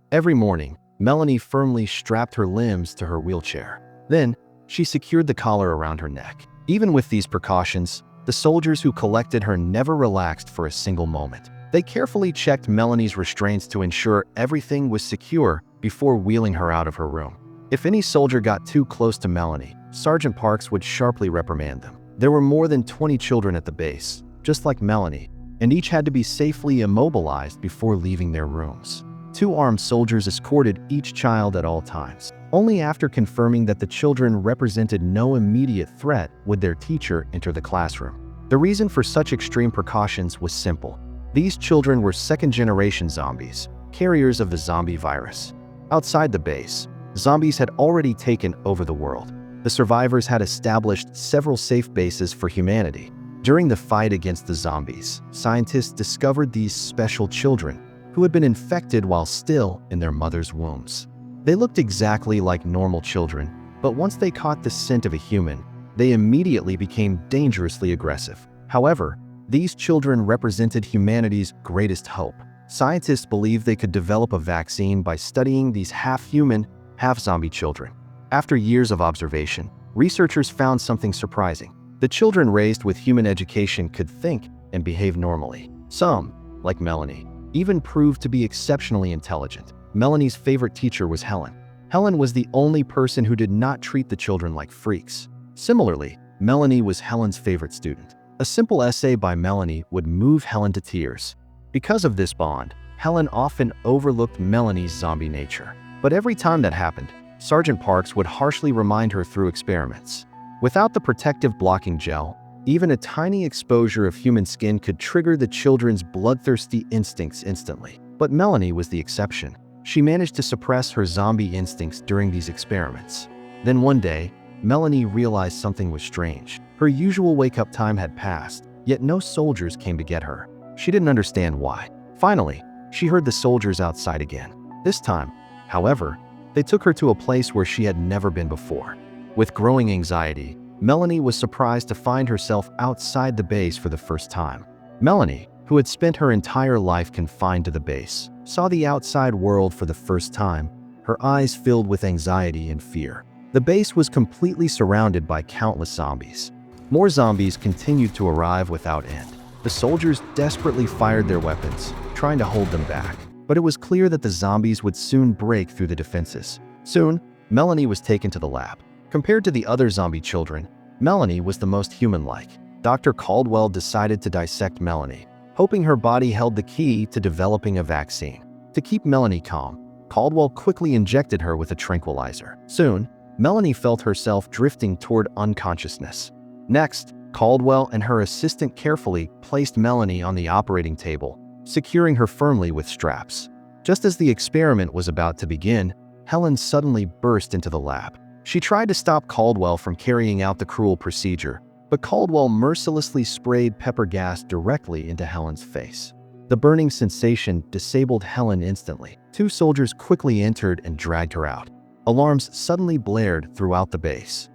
Every morning, Melanie firmly strapped her limbs to her wheelchair. Then, she secured the collar around her neck. Even with these precautions, the soldiers who collected her never relaxed for a single moment. They carefully checked Melanie's restraints to ensure everything was secure before wheeling her out of her room. If any soldier got too close to Melanie, Sergeant Parks would sharply reprimand them. There were more than 20 children at the base, just like Melanie, and each had to be safely immobilized before leaving their rooms. 2 armed soldiers escorted each child at all times. Only after confirming that the children represented no immediate threat would their teacher enter the classroom. The reason for such extreme precautions was simple. These children were second-generation zombies, carriers of the zombie virus. Outside the base, zombies had already taken over the world. The survivors had established several safe bases for humanity. During the fight against the zombies, scientists discovered these special children who had been infected while still in their mother's wombs. They looked exactly like normal children, but once they caught the scent of a human, they immediately became dangerously aggressive. However, these children represented humanity's greatest hope. Scientists believed they could develop a vaccine by studying these half-human, half-zombie children. After years of observation, researchers found something surprising. The children raised with human education could think and behave normally. Some, like Melanie, even proved to be exceptionally intelligent. Melanie's favorite teacher was Helen. Helen was the only person who did not treat the children like freaks. Similarly, Melanie was Helen's favorite student. A simple essay by Melanie would move Helen to tears. Because of this bond, Helen often overlooked Melanie's zombie nature. But every time that happened, Sergeant Parks would harshly remind her through experiments. Without the protective blocking gel, even a tiny exposure of human skin could trigger the children's bloodthirsty instincts instantly. But Melanie was the exception. She managed to suppress her zombie instincts during these experiments. Then one day, Melanie realized something was strange. Her usual wake-up time had passed, yet no soldiers came to get her. She didn't understand why. Finally, she heard the soldiers outside again. This time, however, they took her to a place where she had never been before. With growing anxiety, Melanie was surprised to find herself outside the base for the first time. Melanie, who had spent her entire life confined to the base, saw the outside world for the first time, her eyes filled with anxiety and fear. The base was completely surrounded by countless zombies. More zombies continued to arrive without end. The soldiers desperately fired their weapons, trying to hold them back. But it was clear that the zombies would soon break through the defenses. Soon, Melanie was taken to the lab. Compared to the other zombie children, Melanie was the most human-like. Dr. Caldwell decided to dissect Melanie, hoping her body held the key to developing a vaccine. To keep Melanie calm, Caldwell quickly injected her with a tranquilizer. Soon, Melanie felt herself drifting toward unconsciousness. Next, Caldwell and her assistant carefully placed Melanie on the operating table, securing her firmly with straps. Just as the experiment was about to begin, Helen suddenly burst into the lab. She tried to stop Caldwell from carrying out the cruel procedure, but Caldwell mercilessly sprayed pepper gas directly into Helen's face. The burning sensation disabled Helen instantly. 2 soldiers quickly entered and dragged her out. Alarms suddenly blared throughout the base.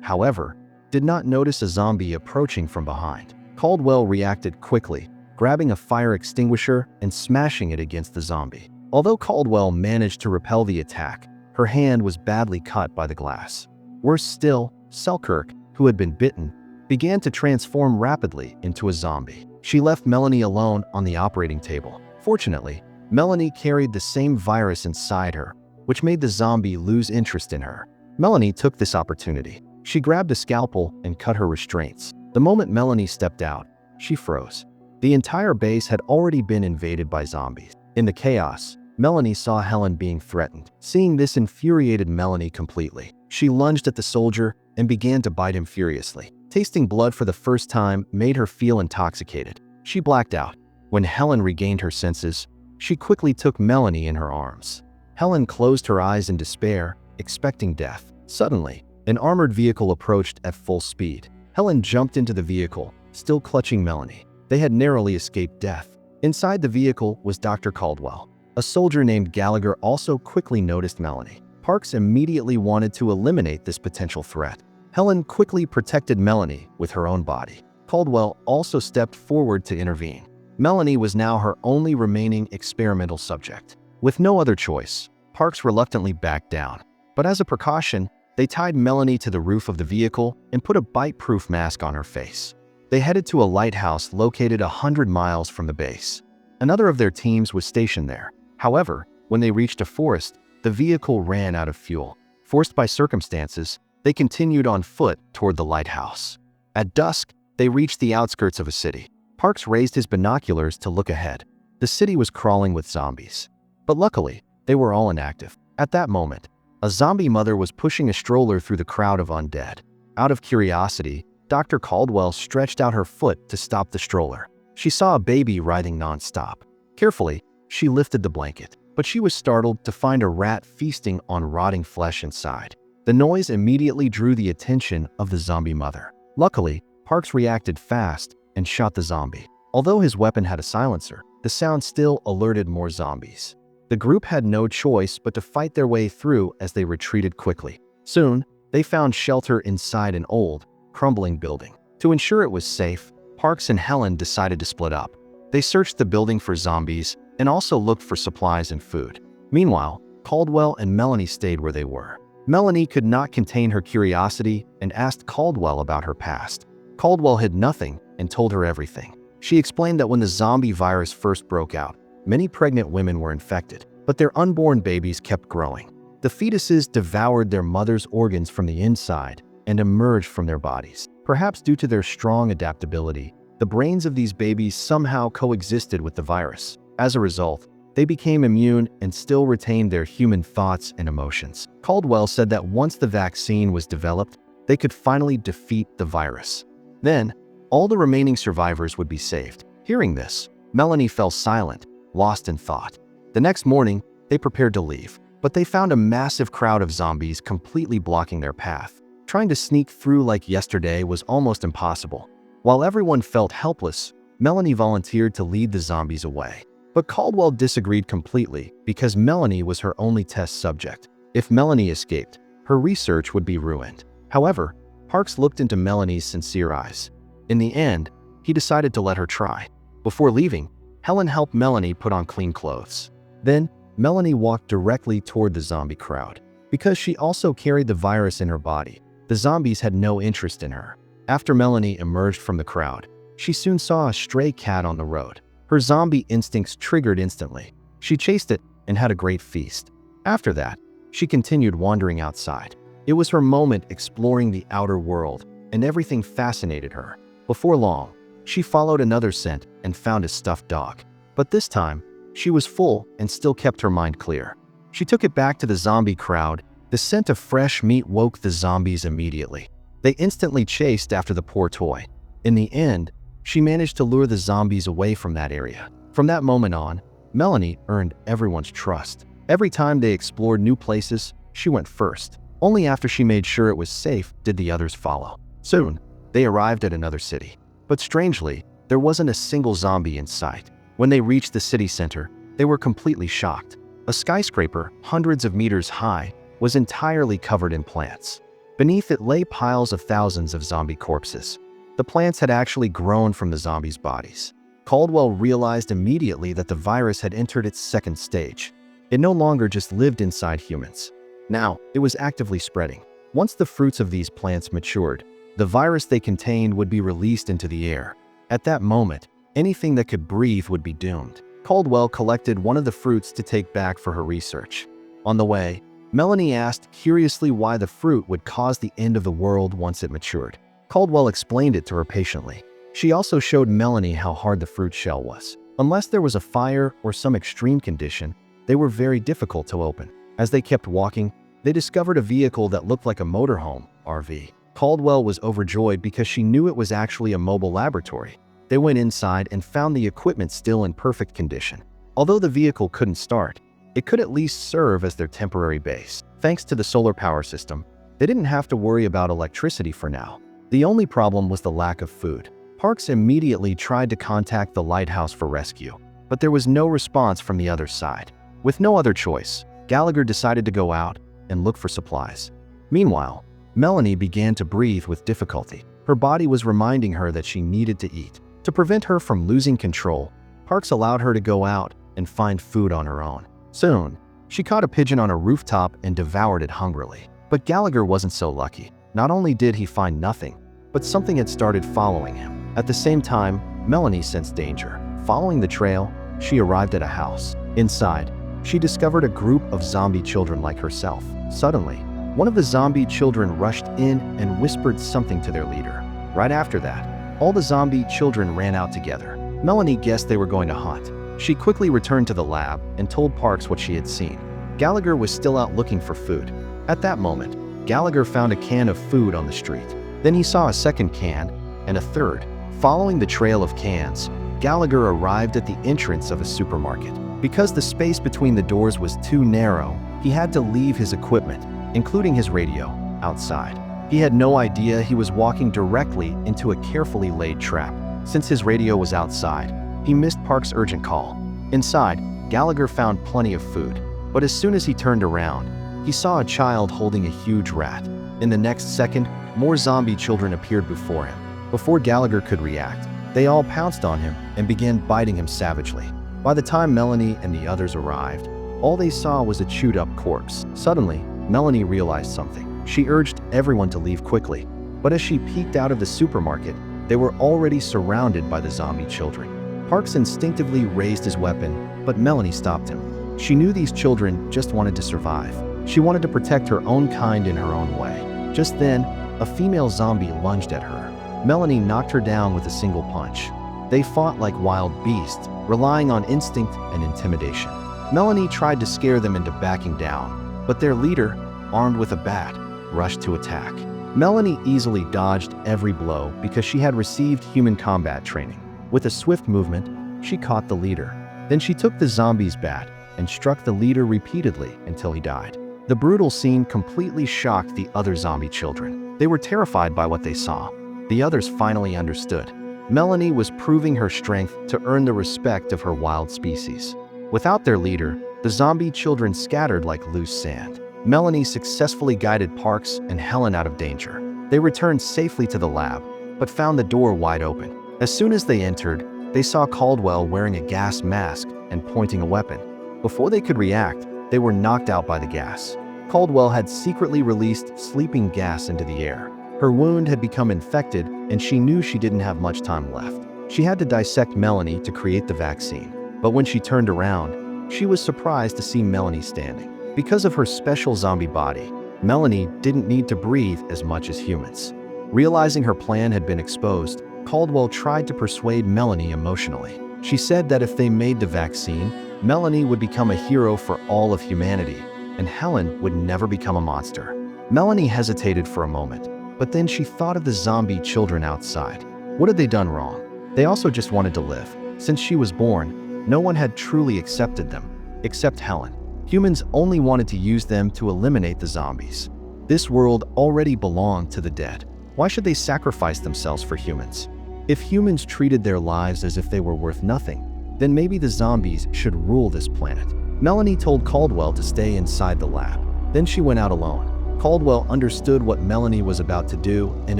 However, did not notice a zombie approaching from behind. Caldwell reacted quickly, grabbing a fire extinguisher and smashing it against the zombie. Although Caldwell managed to repel the attack, her hand was badly cut by the glass. Worse still, Selkirk, who had been bitten, began to transform rapidly into a zombie. She left Melanie alone on the operating table. Fortunately, Melanie carried the same virus inside her, which made the zombie lose interest in her. Melanie took this opportunity. She grabbed a scalpel and cut her restraints. The moment Melanie stepped out, she froze. The entire base had already been invaded by zombies. In the chaos, Melanie saw Helen being threatened. Seeing this infuriated Melanie completely. She lunged at the soldier and began to bite him furiously. Tasting blood for the first time made her feel intoxicated. She blacked out. When Helen regained her senses, she quickly took Melanie in her arms. Helen closed her eyes in despair, expecting death. Suddenly, an armored vehicle approached at full speed. Helen jumped into the vehicle, still clutching Melanie. They had narrowly escaped death. Inside the vehicle was Dr. Caldwell. A soldier named Gallagher also quickly noticed Melanie. Parks immediately wanted to eliminate this potential threat. Helen quickly protected Melanie with her own body. Caldwell also stepped forward to intervene. Melanie was now her only remaining experimental subject. With no other choice, Parks reluctantly backed down. But as a precaution, they tied Melanie to the roof of the vehicle and put a bite-proof mask on her face. They headed to a lighthouse located 100 miles from the base. Another of their teams was stationed there. However, when they reached a forest, the vehicle ran out of fuel. Forced by circumstances, they continued on foot toward the lighthouse. At dusk, they reached the outskirts of a city. Parks raised his binoculars to look ahead. The city was crawling with zombies. But luckily, they were all inactive. At that moment, a zombie mother was pushing a stroller through the crowd of undead. Out of curiosity, Dr. Caldwell stretched out her foot to stop the stroller. She saw a baby writhing non-stop. Carefully, she lifted the blanket, but she was startled to find a rat feasting on rotting flesh inside. The noise immediately drew the attention of the zombie mother. Luckily, Parks reacted fast and shot the zombie. Although his weapon had a silencer, the sound still alerted more zombies. The group had no choice but to fight their way through as they retreated quickly. Soon, they found shelter inside an old, crumbling building. To ensure it was safe, Parks and Helen decided to split up. They searched the building for zombies and also looked for supplies and food. Meanwhile, Caldwell and Melanie stayed where they were. Melanie could not contain her curiosity and asked Caldwell about her past. Caldwell hid nothing and told her everything. She explained that when the zombie virus first broke out, many pregnant women were infected, but their unborn babies kept growing. The fetuses devoured their mother's organs from the inside and emerged from their bodies. Perhaps due to their strong adaptability, the brains of these babies somehow coexisted with the virus. As a result, they became immune and still retained their human thoughts and emotions. Caldwell said that once the vaccine was developed, they could finally defeat the virus. Then, all the remaining survivors would be saved. Hearing this, Melanie fell silent, lost in thought. The next morning, they prepared to leave, but they found a massive crowd of zombies completely blocking their path. Trying to sneak through like yesterday was almost impossible. While everyone felt helpless, Melanie volunteered to lead the zombies away. But Caldwell disagreed completely because Melanie was her only test subject. If Melanie escaped, her research would be ruined. However, Parks looked into Melanie's sincere eyes. In the end, he decided to let her try. Before leaving, Helen helped Melanie put on clean clothes. Then, Melanie walked directly toward the zombie crowd. Because she also carried the virus in her body, the zombies had no interest in her. After Melanie emerged from the crowd, she soon saw a stray cat on the road. Her zombie instincts triggered instantly. She chased it and had a great feast. After that, she continued wandering outside. It was her moment exploring the outer world, and everything fascinated her. Before long, she followed another scent and found a stuffed dog. But this time, she was full and still kept her mind clear. She took it back to the zombie crowd. The scent of fresh meat woke the zombies immediately. They instantly chased after the poor toy. In the end, she managed to lure the zombies away from that area. From that moment on, Melanie earned everyone's trust. Every time they explored new places, she went first. Only after she made sure it was safe did the others follow. Soon, they arrived at another city. But strangely, there wasn't a single zombie in sight. When they reached the city center, they were completely shocked. A skyscraper, hundreds of meters high, was entirely covered in plants. Beneath it lay piles of thousands of zombie corpses. The plants had actually grown from the zombies' bodies. Caldwell realized immediately that the virus had entered its second stage. It no longer just lived inside humans. Now, it was actively spreading. Once the fruits of these plants matured, the virus they contained would be released into the air. At that moment, anything that could breathe would be doomed. Caldwell collected one of the fruits to take back for her research. On the way, Melanie asked curiously why the fruit would cause the end of the world once it matured. Caldwell explained it to her patiently. She also showed Melanie how hard the fruit shell was. Unless there was a fire or some extreme condition, they were very difficult to open. As they kept walking, they discovered a vehicle that looked like a motorhome, RV. Caldwell was overjoyed because she knew it was actually a mobile laboratory. They went inside and found the equipment still in perfect condition. Although the vehicle couldn't start, it could at least serve as their temporary base. Thanks to the solar power system, they didn't have to worry about electricity for now. The only problem was the lack of food. Parks immediately tried to contact the lighthouse for rescue, but there was no response from the other side. With no other choice, Gallagher decided to go out and look for supplies. Meanwhile, Melanie began to breathe with difficulty. Her body was reminding her that she needed to eat. To prevent her from losing control, Parks allowed her to go out and find food on her own. Soon, she caught a pigeon on a rooftop and devoured it hungrily. But Gallagher wasn't so lucky. Not only did he find nothing, but something had started following him. At the same time, Melanie sensed danger. Following the trail, she arrived at a house. Inside, she discovered a group of zombie children like herself. Suddenly, one of the zombie children rushed in and whispered something to their leader. Right after that, all the zombie children ran out together. Melanie guessed they were going to hunt. She quickly returned to the lab and told Parks what she had seen. Gallagher was still out looking for food. At that moment, Gallagher found a can of food on the street. Then he saw a second can and a third. Following the trail of cans, Gallagher arrived at the entrance of a supermarket. Because the space between the doors was too narrow, he had to leave his equipment, including his radio, outside. He had no idea he was walking directly into a carefully laid trap. Since his radio was outside, he missed Park's urgent call. Inside, Gallagher found plenty of food, but as soon as he turned around, he saw a child holding a huge rat. In the next second, more zombie children appeared before him. Before Gallagher could react, they all pounced on him and began biting him savagely. By the time Melanie and the others arrived, all they saw was a chewed-up corpse. Suddenly, Melanie realized something. She urged everyone to leave quickly, but as she peeked out of the supermarket, they were already surrounded by the zombie children. Parks instinctively raised his weapon, but Melanie stopped him. She knew these children just wanted to survive. She wanted to protect her own kind in her own way. Just then, a female zombie lunged at her. Melanie knocked her down with a single punch. They fought like wild beasts, relying on instinct and intimidation. Melanie tried to scare them into backing down, but their leader, armed with a bat, rushed to attack. Melanie easily dodged every blow because she had received human combat training. With a swift movement, she caught the leader. Then she took the zombie's bat and struck the leader repeatedly until he died. The brutal scene completely shocked the other zombie children. They were terrified by what they saw. The others finally understood. Melanie was proving her strength to earn the respect of her wild species. Without their leader, the zombie children scattered like loose sand. Melanie successfully guided Parks and Helen out of danger. They returned safely to the lab, but found the door wide open. As soon as they entered, they saw Caldwell wearing a gas mask and pointing a weapon. Before they could react, they were knocked out by the gas. Caldwell had secretly released sleeping gas into the air. Her wound had become infected, and she knew she didn't have much time left. She had to dissect Melanie to create the vaccine. But when she turned around, she was surprised to see Melanie standing. Because of her special zombie body, Melanie didn't need to breathe as much as humans. Realizing her plan had been exposed, Caldwell tried to persuade Melanie emotionally. She said that if they made the vaccine, Melanie would become a hero for all of humanity, and Helen would never become a monster. Melanie hesitated for a moment, but then she thought of the zombie children outside. What had they done wrong? They also just wanted to live. Since she was born, no one had truly accepted them, except Helen. Humans only wanted to use them to eliminate the zombies. This world already belonged to the dead. Why should they sacrifice themselves for humans? If humans treated their lives as if they were worth nothing, then maybe the zombies should rule this planet. Melanie told Caldwell to stay inside the lab. Then she went out alone. Caldwell understood what Melanie was about to do and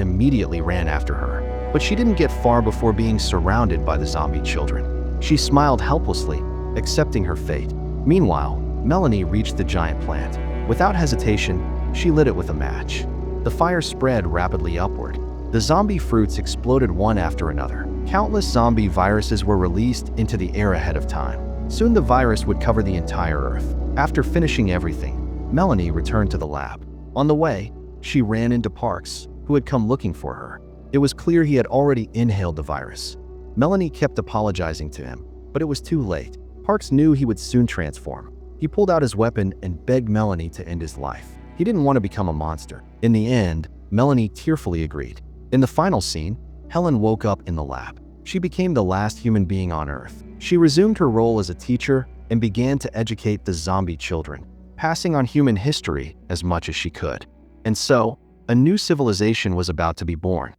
immediately ran after her. But she didn't get far before being surrounded by the zombie children. She smiled helplessly, accepting her fate. Meanwhile, Melanie reached the giant plant. Without hesitation, she lit it with a match. The fire spread rapidly upward. The zombie fruits exploded one after another. Countless zombie viruses were released into the air ahead of time. Soon the virus would cover the entire Earth. After finishing everything, Melanie returned to the lab. On the way, she ran into Parks, who had come looking for her. It was clear he had already inhaled the virus. Melanie kept apologizing to him, but it was too late. Parks knew he would soon transform. He pulled out his weapon and begged Melanie to end his life. He didn't want to become a monster. In the end, Melanie tearfully agreed. In the final scene, Helen woke up in the lab. She became the last human being on Earth. She resumed her role as a teacher and began to educate the zombie children, passing on human history as much as she could. And so, a new civilization was about to be born.